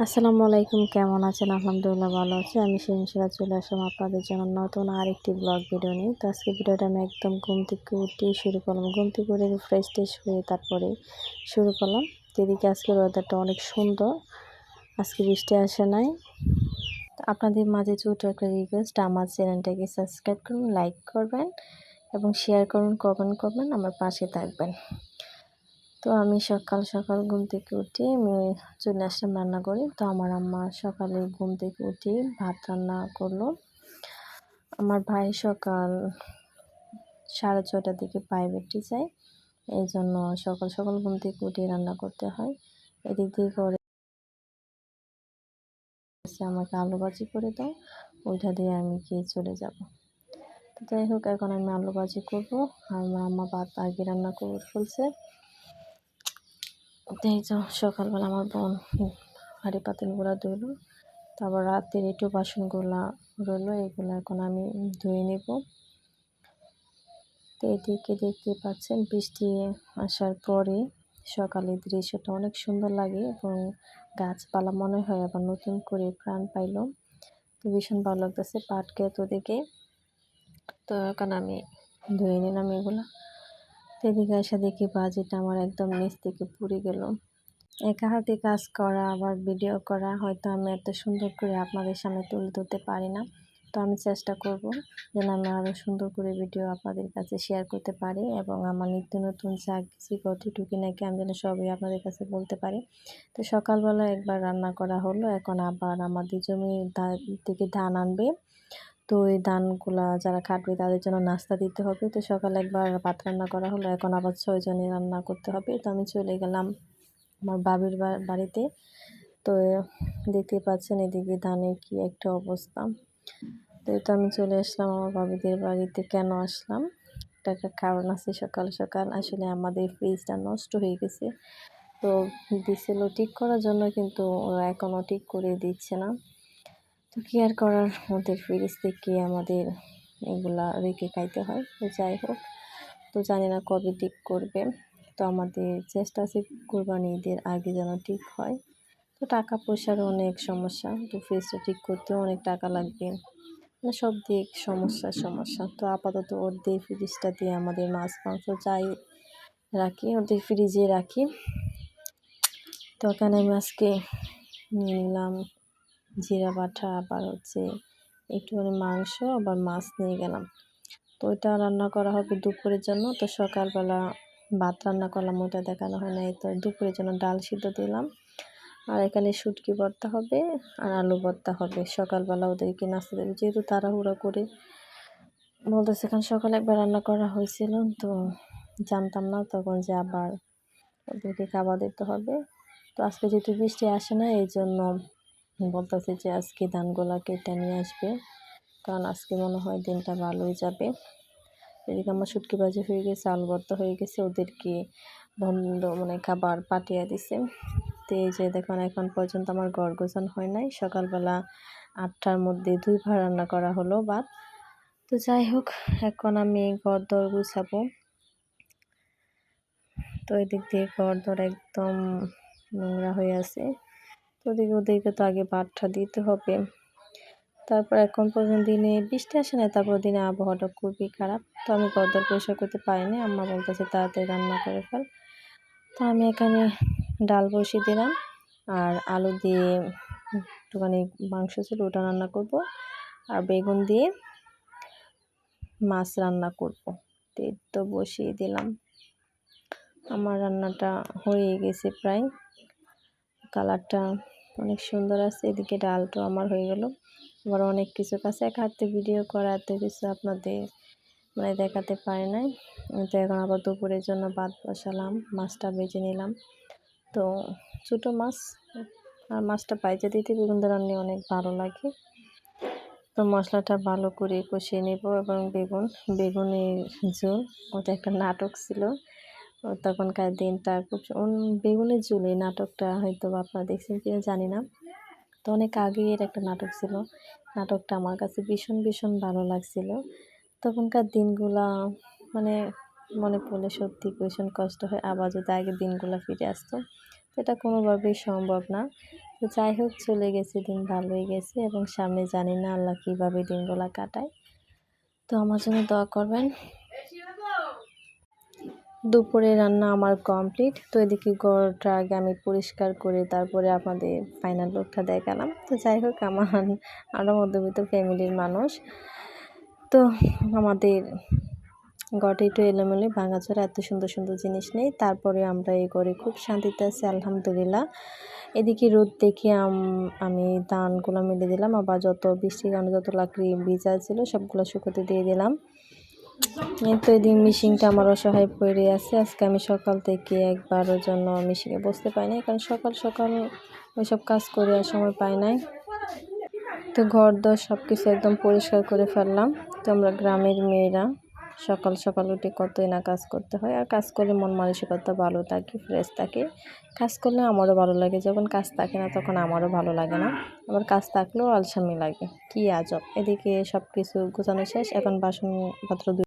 আসসালামু আলাইকুম, কেমন আছেন? আলহামদুলিল্লাহ ভালো আছি। আমি শিরিন চলে আসলাম আপনাদের জন্য নতুন আরেকটি ব্লগ ভিডিও নিয়ে। তো আজকে ভিডিওটা আমি একদম ঘুম থেকে উঠেই শুরু করলাম। ঘুম থেকে উঠে ফ্রেশ হয়ে তারপরে শুরু করলাম। তো এদিকে আজকের ওয়েদারটা অনেক সুন্দর। আজকে বৃষ্টি আসে নাই। তো আপনাদের মাঝে ছোট একটা রিকোয়েস্ট, আমার চ্যানেলটাকে সাবস্ক্রাইব করুন, লাইক করবেন এবং শেয়ার করুন, কমেন্ট করবেন, আমার পাশে থাকবেন। তো আমি সকাল ঘুম থেকে উঠে আমি চলে আসলাম রান্না করে। তো আমার আম্মা সকালে ঘুম থেকে উঠে ভাত রান্না করলো। আমার ভাই সকাল 6:30টার দিকে প্রাইভেটে যায়, এই জন্য সকাল ঘুম থেকে উঠে রান্না করতে হয়। এদিক দিয়ে করে আমাকে আলু ভাজি করে দাও, ওইটা দিয়ে আমি খেয়ে চলে যাব। তো যাই হোক, এখন আমি আলু ভাজি করবো। আর আমার আম্মা ভাত আগে রান্না করে ফেলছে। এই যে সকালবেলা আমার বোন হাঁড়ি পাতিলগুলো ধুলো, তারপর রাতের একটু বাসনগুলা রইলো, এগুলো এখন আমি ধুয়ে নেব। তো এদিকে দেখতে পাচ্ছেন বৃষ্টি আসার পরে সকালের দৃশ্যটা অনেক সুন্দর লাগে এবং গাছপালা মনে হয় আবার নতুন করে প্রাণ পাইল। তো ভীষণ ভালো লাগতেছে পাট ক্ষেত দেখে। তো এখন আমি ধুয়ে নিলাম এগুলা। তো এদিকে এসে দেখি বাজিটা আমার একদম নিচ থেকে পুড়ে গেল। একা হাতে কাজ করা আবার ভিডিও করা হয়তো আমি এত সুন্দর করে আপনাদের সামনে তুলে ধরতে পারি না। তো আমি চেষ্টা করব যেন আমি আরও সুন্দর করে ভিডিও আপনাদের কাছে শেয়ার করতে পারি এবং আমার নিত্য নতুন যা কিছু ঘটে টুকিনাকি আমি যেন সবই আপনাদের কাছে বলতে পারি। তো সকালবেলা একবার রান্না করা হলো, এখন আবার আমাদের জমি থেকে ধান আনবে। তো এই ধানগুলা যারা কাটবে তাদের জন্য নাস্তা দিতে হবে। তো সকালে একবার ভাত রান্না করা হলো, এখন আবার 6 জনের রান্না করতে হবে। তো আমি চলে গেলাম আমার বাবির বাড়িতে। তো দেখতে পাচ্ছেন এদিকে ধানের কি একটা অবস্থা। তো এই তো আমি চলে আসলাম আমার বাবিদের বাড়িতে। কেন আসলাম? একটা কারণ আছে। সকাল আসলে আমাদের ফ্রিজটা নষ্ট হয়ে গেছে। তো দিছিল ঠিক করার জন্য, কিন্তু ওরা এখনও ঠিক করে দিচ্ছে না। তো কি আর করার, ওদের ফ্রিজ থেকে আমাদের এগুলা রেখে খাইতে হয়। তো যাই হোক, তো জানি না কবে ঠিক করবে। তো আমাদের চেষ্টা আছে কোরবানি ঈদের আগে যেন ঠিক হয়। তো টাকা পয়সার অনেক সমস্যা, তো ফ্রিজটা ঠিক করতেও অনেক টাকা লাগবে, মানে সব দিক সমস্যা। তো আপাতত ওদের ফ্রিজটা দিয়ে আমাদের মাছ মাংস যাই রাখি ওদের ফ্রিজে রাখি। তো ওখানে আমি আজকে নিয়ে নিলাম জিরা বাটা, আবার একটুখানি মাংস, আবার মাছ নিয়ে গেলাম। তো ওইটা রান্না করা হবে দুপুরের জন্য। তো সকালবেলা ভাত রান্না করলাম, ওইটা দেখানো হয় নাই। তো দুপুরের জন্য ডাল সিদ্ধ দিলাম, আর এখানে শুটকি ভর্তা হবে আর আলু ভর্তা হবে। সকালবেলা ওদেরকে নাস্তা দেবে, যেহেতু তাড়াহুড়া করে বলতেছে, কারণ সকালে একবার রান্না করা হয়েছিল, তো জানতাম না তখন যে আবার ওদেরকে খাবার দিতে হবে। তো আজকে যেহেতু বৃষ্টি আসে না, এই জন্য বলতেছে যে আজকে ধানগুলা কেটে নিয়ে আসবে, কারণ আজকে মনে হয় দিনটা ভালোই যাবে। এদিকে আমার শুটকি ভাজি হয়ে গেছে, আলু ভর্তা হয়ে গেছে, ওদেরকে মানে খাবার পাঠিয়ে দিছে। তো এই যে দেখুন, এখন পর্যন্ত আমার ঘর গোছানো হয় নাই। সকালবেলা 8টার মধ্যে 2 বার রান্না করা হলো ভাত। তো যাই হোক, এখন আমি ঘর দর গুছাবো। তো এদিক দিয়ে ঘর দর একদম নোংরা হয়ে আছে। তো ওদেরকে তো আগে ভাতটা দিতে হবে। তারপর এখন পর্যন্ত দিনে বৃষ্টি আসে না, তারপর দিনে আবহাওয়াটা খুবই খারাপ। তো আমি ঘরদোর পরিষ্কার করতে পারিনি, আম্মা বলতেছে তাড়াতাড়ি রান্না করে ফেল। তো আমি এখানে ডাল বসিয়ে দিলাম, আর আলু দিয়ে একটুখানি মাংস ছিল ওটা রান্না করব, আর বেগুন দিয়ে মাছ রান্না করব। তো বসিয়ে দিলাম। আমার রান্নাটা হয়ে গেছে প্রায়, কালারটা অনেক সুন্দর আছে। এদিকে ডালটাও আমার হয়ে গেল। আবার অনেক কিছু কাছে এক হাতে ভিডিও করা, এত কিছু আপনাদের মানে দেখাতে পারি নাই। তো এখন আবার দুপুরের জন্য ভাত বসালাম, মাছটা ভেজে নিলাম। তো ছোটো মাছ, আর মাছটা বাইজে দিতে বেগুন দিয়ে রান্না অনেক ভালো লাগে। তো মশলাটা ভালো করে কষিয়ে নেব এবং বেগুনের ঝোল, ওটা একটা নাটক ছিল। তখনকার দিনটা খুব বেগুনের ঝোল, এই নাটকটা হয়তো আপনারা দেখছেন কিনা জানি না। তো অনেক আগের একটা নাটক ছিল। নাটকটা আমার কাছে ভীষণ ভালো লাগছিল। তখনকার দিনগুলা মানে মনে পড়লে সত্যি ভীষণ কষ্ট হয়, আবার যদি আগের দিনগুলো ফিরে আসতো। এটা কোনোভাবেই সম্ভব না। তো যাই হোক চলে গেছে দিন, ভালোই গেছে এবং সামনে জানি না আল্লাহ কীভাবে দিনগুলো কাটায়। তো আমার জন্য দোয়া করবেন। দুপুরে রান্না আমার কমপ্লিট। তো এদিকে ঘরটা আগে আমি পরিষ্কার করে তারপরে আপনাদের ফাইনাল লুকটা দেখালাম। তো যাই হোক আমরা মধ্যবিত্ত ফ্যামিলির মানুষ। তো আমাদের ঘরটা একটু এলোমেলো ভাঙাচোরা, এত সুন্দর সুন্দর জিনিস নেই। তারপরে আমরা এই ঘরে খুব শান্তিতে আছি আলহামদুলিল্লাহ। এদিকে রোদ দেখে আমি ধানগুলো মেলে দিলাম, আবার যত বৃষ্টির কারণে যত লাকড়ি ভিজা ছিল সবগুলো শুকোতে দিয়ে দিলাম। এই তো এদিন মেশিনটা আমার অসহায় পড়ে আছে। আজকে আমি সকাল থেকে একবারের জন্য মেশিনে বসতে পাই নাই, কারণ সকাল সকাল ওইসব কাজ করে আর সময় পাই নাই। তো ঘর দর সব কিছু একদম পরিষ্কার করে ফেললাম। তো আমরা গ্রামের মেয়েরা সকাল সকাল উঠে কতই না কাজ করতে হয়, আর কাজ করলে মন মানসিকতা ভালো থাকে, ফ্রেশ থাকে। কাজ করলে আমারও ভালো লাগে, যখন কাজ থাকে না তখন আমারও ভালো লাগে না, আবার কাজ থাকলেও আলসামি লাগে। কি আজব। এদিকে সব কিছু গোছানো শেষ, এখন বাসনপত্র